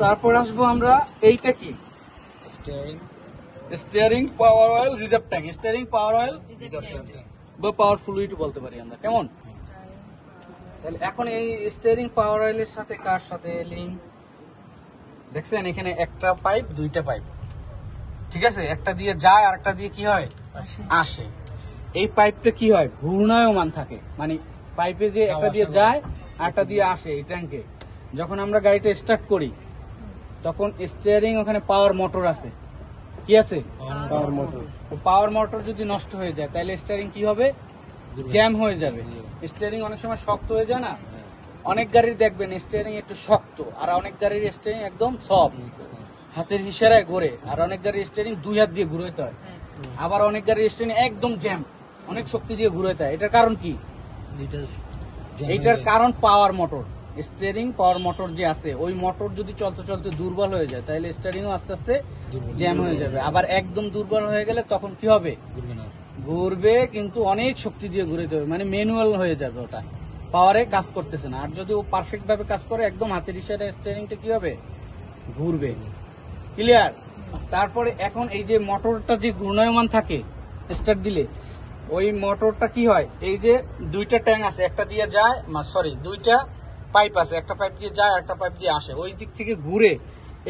তারপর আসবো আমরা এইটা কি স্টিয়ারিং পাওয়ার অয়েল রিজার্ভ ট্যাঙ্ক, স্টিয়ারিং পাওয়ার অয়েল বা পাওয়ার ফ্লুইড বলতে পারি আমরা, কেমন? তাহলে এখন এই স্টিয়ারিং পাওয়ার অয়েলের সাথে কার সাথে লিঙ্ক দেখছেন? এখানে একটা পাইপ, দুইটা পাইপ, ঠিক আছে? একটা দিয়ে যায় আর একটা দিয়ে কি হয়, আসে। এই পাইপটা কি হয়, ঘূর্ণায়মান থাকে, মানে পাইপে যে একটা দিয়ে যায় আর একটা দিয়ে আসে এই ট্যাঙ্কে। যখন আমরা গাড়িটা স্টার্ট করি তখন স্টিয়ারিং ওখানে পাওয়ার মোটর আছে, কি আছে? পাওয়ার মোটর। পাওয়ার মোটর যদি নষ্ট হয়ে যায় তাহলে স্টিয়ারিং কি হবে, জ্যাম হয়ে যাবে। স্টিয়ারিং অনেক সময় শক্ত হয়ে যায় না, অনেক গাড়ির দেখবেন স্টিয়ারিং একটু শক্ত, আর অনেক গাড়ির স্টিয়ারিং একদম সফট, হাতের ইশারায় ঘোরে, আর অনেক গাড়ির স্টিয়ারিং দুই হাত দিয়ে ঘুরাইতে হয়, আবার অনেক গাড়ির স্টিয়ারিং একদম জ্যাম, অনেক শক্তি দিয়ে ঘুরাইতে হয়। এটার কারণ কি? এইটার কারণ পাওয়ার মোটর। স্টিয়ারিং পাওয়ার মোটর যে আছে, ওই মোটর যদি চলতে চলতে দুর্বল হয়ে যায় তাহলে স্টিয়ারিংও আস্তে আস্তে জ্যাম হয়ে যাবে। আবার একদম দুর্বল হয়ে গেলে তখন কি হবে, ঘুরবে কিন্তু অনেক শক্তি দিয়ে ঘুরাইতে হবে, মানে ম্যানুয়াল হয়ে যাবে, ওটা পাওয়ারে কাজ করতেছে না। আর যদি ও পারফেক্ট ভাবে কাজ করে একদম হাতের ইশারায় স্টিয়ারিংটা কি হবে, ঘুরবে। ক্লিয়ার? তারপরে এখন এই যে মোটরটা যে ঘূর্ণায়মান থাকে স্টার্ট দিলে, ওই মোটরটা কি হয়, এই যে দুইটা ট্যাঙ্ক আছে, একটা দিয়ে যায়, দুইটা পাইপ আছে, একটা পাইপ দিয়ে যায় আর একটা পাইপ দিয়ে আসে, ওই দিক থেকে ঘুরে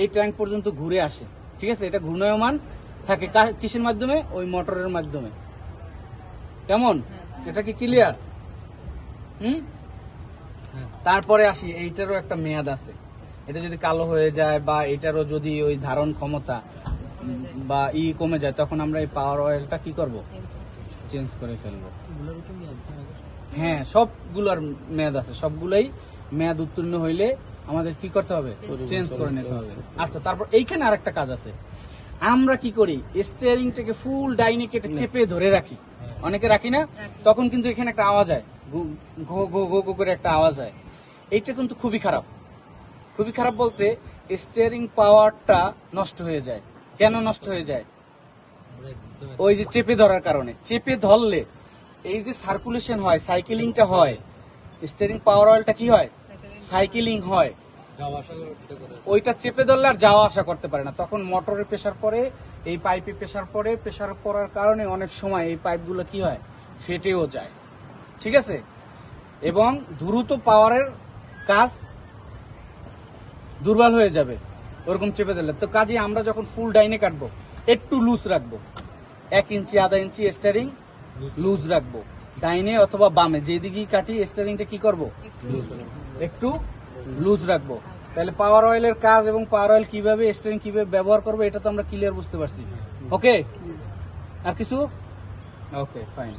এই ট্যাঙ্ক পর্যন্ত ঘুরে আসে, ঠিক আছে? এটা ঘূর্ণায়মান থাকে কিসের মাধ্যমে, ওই মোটরের মাধ্যমে। কেমন? এটা কি ক্লিয়ার? তারপরে আসি, এইটারও একটা মেয়াদ আছে। এটা যদি কালো হয়ে যায় বা এটারও যদি ওই ধারণ ক্ষমতা বা কমে যায়, তখন আমরা এই পাওয়ার অয়েলটা কি করব, চেঞ্জ করে ফেলবো। হ্যাঁ, সবগুলোর মেয়াদ আছে, সবগুলাই মেয়াদ উত্তীর্ণ হইলে আমাদের কি করতে হবে, চেঞ্জ করে নিতে হবে। আচ্ছা, তারপর এইখানে আরেকটা কাজ আছে। আমরা কি করি, স্টিয়ারিংটাকে ফুল ডাইনে কেটে চেপে ধরে রাখি, অনেকে রাখি না, তখন কিন্তু এখানে একটা আওয়াজ হয়, ঘো ঘো ঘো ঘো করে একটা আওয়াজ হয়। এইটা কিন্তু খুবই খারাপ। খুবই খারাপ বলতে, স্টিয়ারিং পাওয়ারটা নষ্ট হয়ে যায়। কেন নষ্ট হয়ে যায়? ওই যে চেপে ধরার কারণে। চেপে ধরলে এই যে সার্কুলেশন হয়, সাইকেলিংটা হয়, স্টিয়ারিং পাওয়ার অয়েলটা কি হয়, সাইকেলিং হয়, ওইটা চেপে ধরলে আর যাওয়া আসা করতে পারে না। তখন মোটরের প্রেসার পড়ে, এই পাইপে প্রেসার পড়ে, প্রেসার পড়ার কারণে অনেক সময় এই পাইপগুলো কি হয়, ফেটেও যায়, ঠিক আছে? এবং দ্রুত পাওয়ারের কাজ দুর্বল হয়ে যাবে ওরকম চেপে দিলে। তো কাজে আমরা যখন ফুল ডাইনে কাটবো একটু লুজ রাখবো, 1 ইঞ্চি আধা ইঞ্চি স্টিয়ারিং লুজ রাখবো, ডাইনে অথবা বামে যেদিকেই কাটি স্টিয়ারিংটা কি করব, একটু লুজ রাখবো। তাহলে পাওয়ার অয়েলের কাজ এবং পাওয়ার অয়েল কিভাবে, স্টিয়ারিং কিভাবে ব্যবহার করবো, এটা তো আমরা ক্লিয়ার বুঝতে পারছি। ওকে, আর কিছু? ওকে, ফাইন।